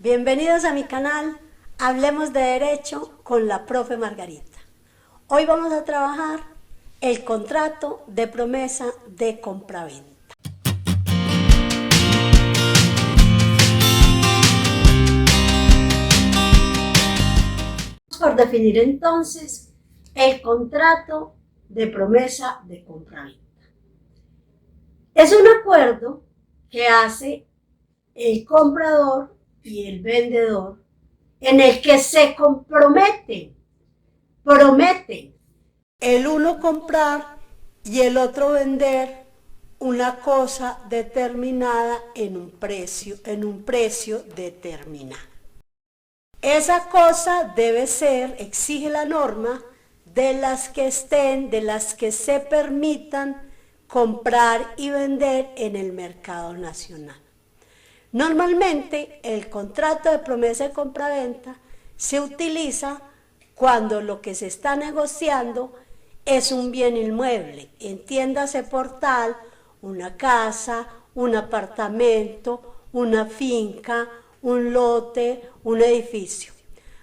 Bienvenidos a mi canal, Hablemos de Derecho con la profe Margarita. Hoy vamos a trabajar el contrato de promesa de compraventa. Por definir entonces el contrato de promesa de compraventa. Es un acuerdo que hace el comprador y el vendedor en el que se prometen el uno comprar y el otro vender una cosa determinada en un precio determinado. Esa cosa debe ser, exige la norma, de las que se permitan comprar y vender en el mercado nacional. Normalmente el contrato de promesa de compraventa se utiliza cuando lo que se está negociando es un bien inmueble, entiéndase por tal, una casa, un apartamento, una finca, un lote, un edificio.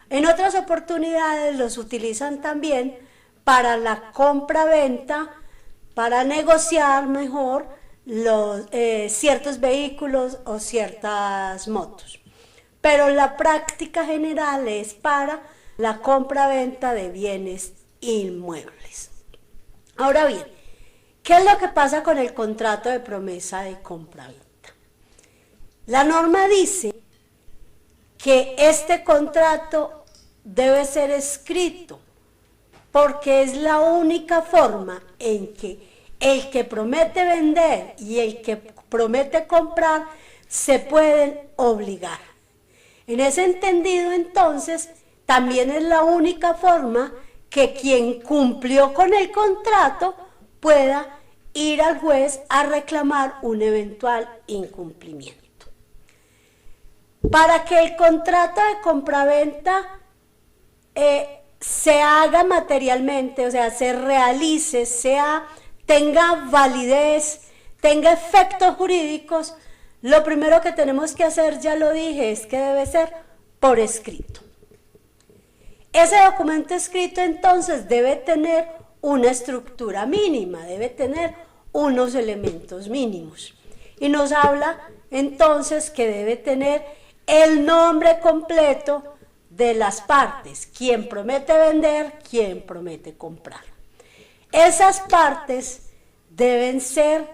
En otras oportunidades los utilizan también para la compra-venta, para negociar mejor ciertos vehículos o ciertas motos. Pero la práctica general es para la compra-venta de bienes inmuebles. Ahora bien, ¿qué es lo que pasa con el contrato de promesa de compraventa? La norma dice que este contrato debe ser escrito porque es la única forma en que el que promete vender y el que promete comprar se pueden obligar. En ese entendido, entonces, también es la única forma que quien cumplió con el contrato pueda ir al juez a reclamar un eventual incumplimiento. Para que el contrato de compraventa se haga materialmente, o sea, se realice, tenga validez, tenga efectos jurídicos, lo primero que tenemos que hacer, ya lo dije, es que debe ser por escrito. Ese documento escrito entonces debe tener una estructura mínima, debe tener unos elementos mínimos. Y nos habla entonces que debe tener el nombre completo de las partes, quien promete vender, quien promete comprar. Esas partes deben ser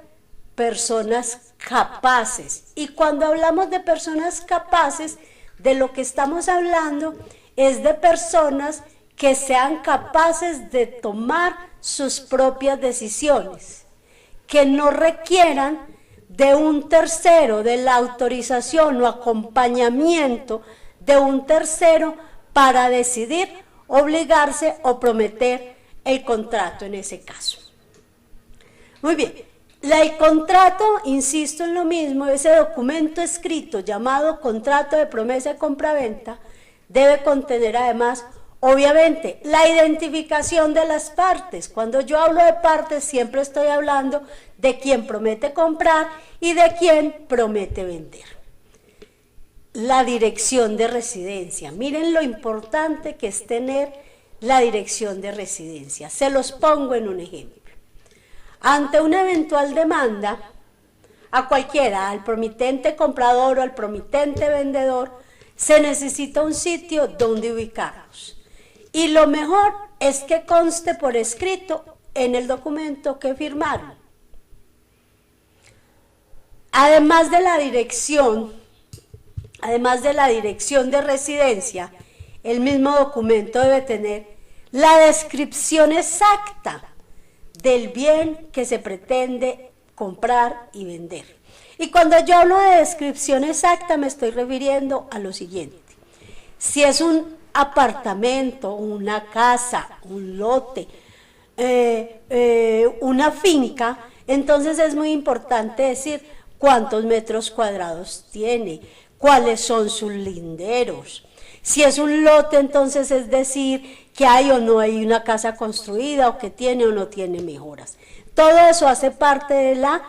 personas capaces. Y cuando hablamos de personas capaces, de lo que estamos hablando es de personas que sean capaces de tomar sus propias decisiones, que no requieran de un tercero, de la autorización o acompañamiento de un tercero para decidir, obligarse o prometer el contrato en ese caso. Muy bien, el contrato, insisto en lo mismo, ese documento escrito llamado contrato de promesa de compraventa debe contener además, obviamente, la identificación de las partes. Cuando yo hablo de partes siempre estoy hablando de quien promete comprar y de quien promete vender. La dirección de residencia, miren lo importante que es tener la dirección de residencia. Se los pongo en un ejemplo. Ante una eventual demanda, a cualquiera, al promitente comprador o al promitente vendedor, se necesita un sitio donde ubicarlos. Y lo mejor es que conste por escrito en el documento que firmaron. Además de la dirección de residencia, el mismo documento debe tener la descripción exacta del bien que se pretende comprar y vender. Y cuando yo hablo de descripción exacta me estoy refiriendo a lo siguiente. Si es un apartamento, una casa, un lote, una finca, entonces es muy importante decir cuántos metros cuadrados tiene, cuáles son sus linderos. Si es un lote, entonces es decir que hay o no hay una casa construida o que tiene o no tiene mejoras. Todo eso hace parte de la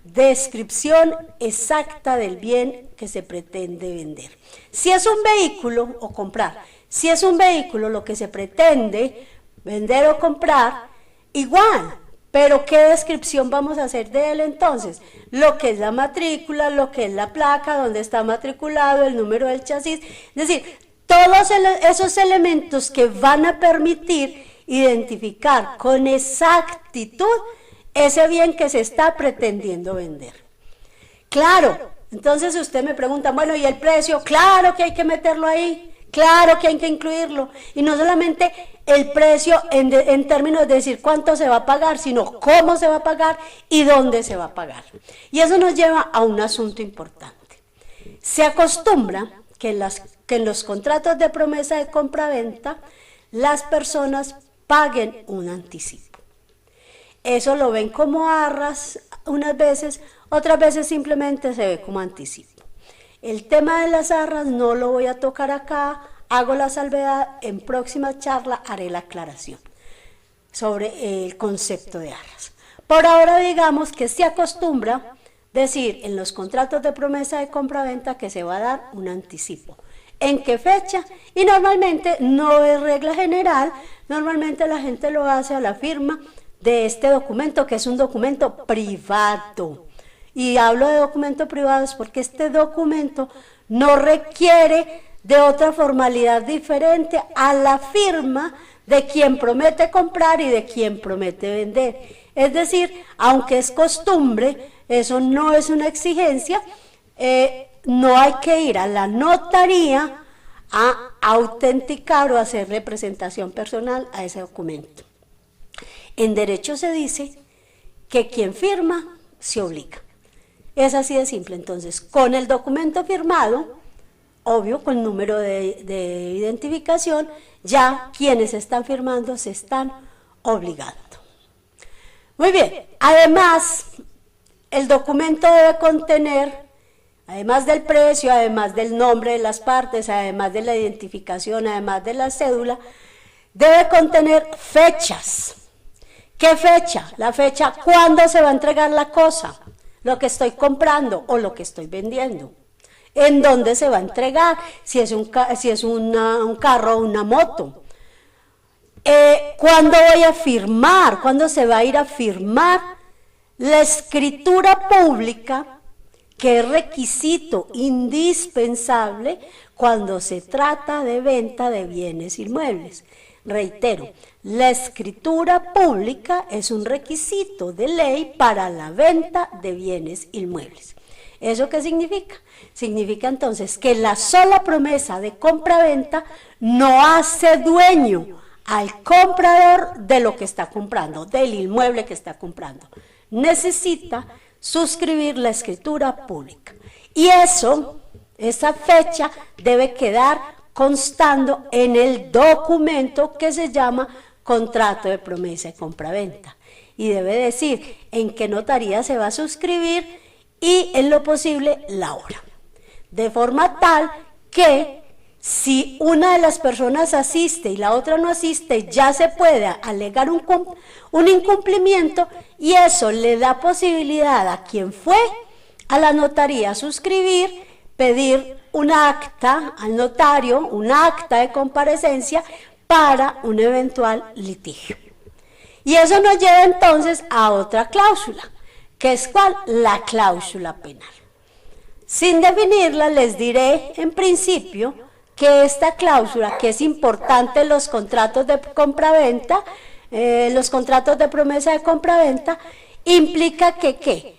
descripción exacta del bien que se pretende vender. Si es un vehículo o comprar, si es un vehículo lo que se pretende vender o comprar, igual, pero ¿qué descripción vamos a hacer de él entonces? Lo que es la matrícula, lo que es la placa, dónde está matriculado, el número del chasis, es decir, todos esos elementos que van a permitir identificar con exactitud ese bien que se está pretendiendo vender. Claro, entonces usted me pregunta, bueno, ¿y el precio? Claro que hay que meterlo ahí, claro que hay que incluirlo. Y no solamente el precio en términos de decir cuánto se va a pagar, sino cómo se va a pagar y dónde se va a pagar. Y eso nos lleva a un asunto importante. Se acostumbra que en los contratos de promesa de compra-venta las personas paguen un anticipo. Eso lo ven como arras unas veces, otras veces simplemente se ve como anticipo. El tema de las arras no lo voy a tocar acá, hago la salvedad, en próxima charla haré la aclaración sobre el concepto de arras. Por ahora digamos que se acostumbra decir en los contratos de promesa de compra-venta que se va a dar un anticipo. ¿En qué fecha? Y normalmente no es regla general, normalmente la gente lo hace a la firma de este documento, que es un documento privado. Y hablo de documentos privados porque este documento no requiere de otra formalidad diferente a la firma de quien promete comprar y de quien promete vender. Es decir, aunque es costumbre, eso no es una exigencia, no hay que ir a la notaría a autenticar o hacer representación personal a ese documento. En derecho se dice que quien firma se obliga. Es así de simple. Entonces, con el documento firmado, obvio, con número de identificación, ya quienes están firmando se están obligando. Muy bien, además, el documento debe contener, además del precio, además del nombre de las partes, además de la identificación, además de la cédula, debe contener fechas. ¿Qué fecha? La fecha cuándo se va a entregar la cosa, lo que estoy comprando o lo que estoy vendiendo. ¿En dónde se va a entregar? Si es un carro o una moto. ¿Cuándo voy a firmar? ¿Cuándo se va a ir a firmar? La escritura pública, que es requisito indispensable cuando se trata de venta de bienes inmuebles. Reitero, la escritura pública es un requisito de ley para la venta de bienes inmuebles. ¿Eso qué significa? Significa entonces que la sola promesa de compra-venta no hace dueño al comprador de lo que está comprando, del inmueble que está comprando. Necesita suscribir la escritura pública. Y esa fecha debe quedar constando en el documento que se llama contrato de promesa de compra-venta. Y debe decir en qué notaría se va a suscribir y en lo posible la hora. De forma tal que si una de las personas asiste y la otra no asiste, ya se puede alegar un incumplimiento y eso le da posibilidad a quien fue a la notaría a suscribir, pedir un acta al notario, un acta de comparecencia para un eventual litigio. Y eso nos lleva entonces a otra cláusula, que es ¿cuál? La cláusula penal. Sin definirla, les diré en principio que esta cláusula, que es importante en los contratos de compraventa, los contratos de promesa de compraventa, implica que ¿qué?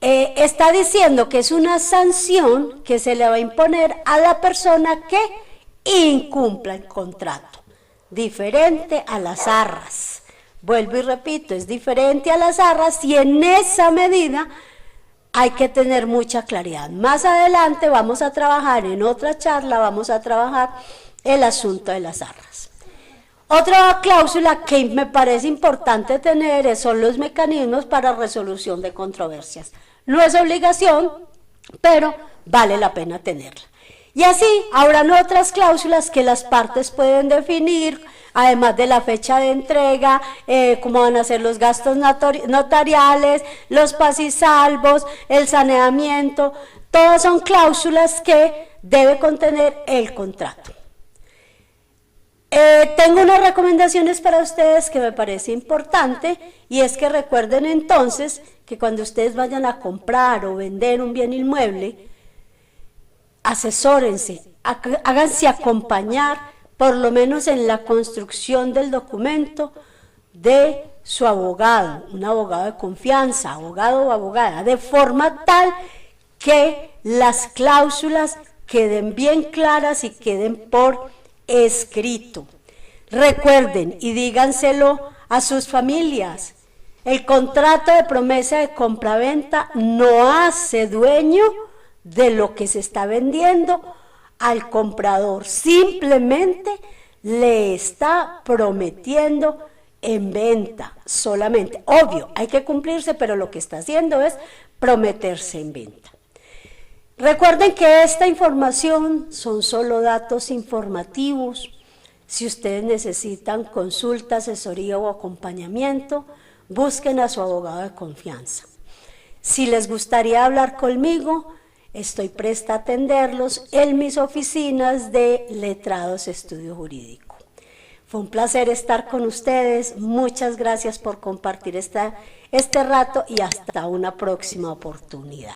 Está diciendo que es una sanción que se le va a imponer a la persona que incumpla el contrato, diferente a las arras. Vuelvo y repito, es diferente a las arras y en esa medida hay que tener mucha claridad. Más adelante vamos a trabajar, en otra charla vamos a trabajar el asunto de las arras. Otra cláusula que me parece importante tener son los mecanismos para resolución de controversias. No es obligación, pero vale la pena tenerla. Y así habrán otras cláusulas que las partes pueden definir además de la fecha de entrega, cómo van a ser los gastos notariales, los pasisalvos, el saneamiento. Todas son cláusulas que debe contener el contrato. Tengo unas recomendaciones para ustedes que me parece importante, y es que recuerden entonces que cuando ustedes vayan a comprar o vender un bien inmueble, asesórense, háganse acompañar por lo menos en la construcción del documento de su abogado, un abogado de confianza, abogado o abogada, de forma tal que las cláusulas queden bien claras y queden por escrito. Recuerden y díganselo a sus familias: el contrato de promesa de compraventa no hace dueño de lo que se está vendiendo al comprador, simplemente le está prometiendo en venta solamente. Obvio, hay que cumplirse, pero lo que está haciendo es prometerse en venta. Recuerden que esta información son solo datos informativos. Si ustedes necesitan consulta, asesoría o acompañamiento, busquen a su abogado de confianza. Si les gustaría hablar conmigo, estoy presta a atenderlos en mis oficinas de Letrados Estudio Jurídico. Fue un placer estar con ustedes. Muchas gracias por compartir este rato y hasta una próxima oportunidad.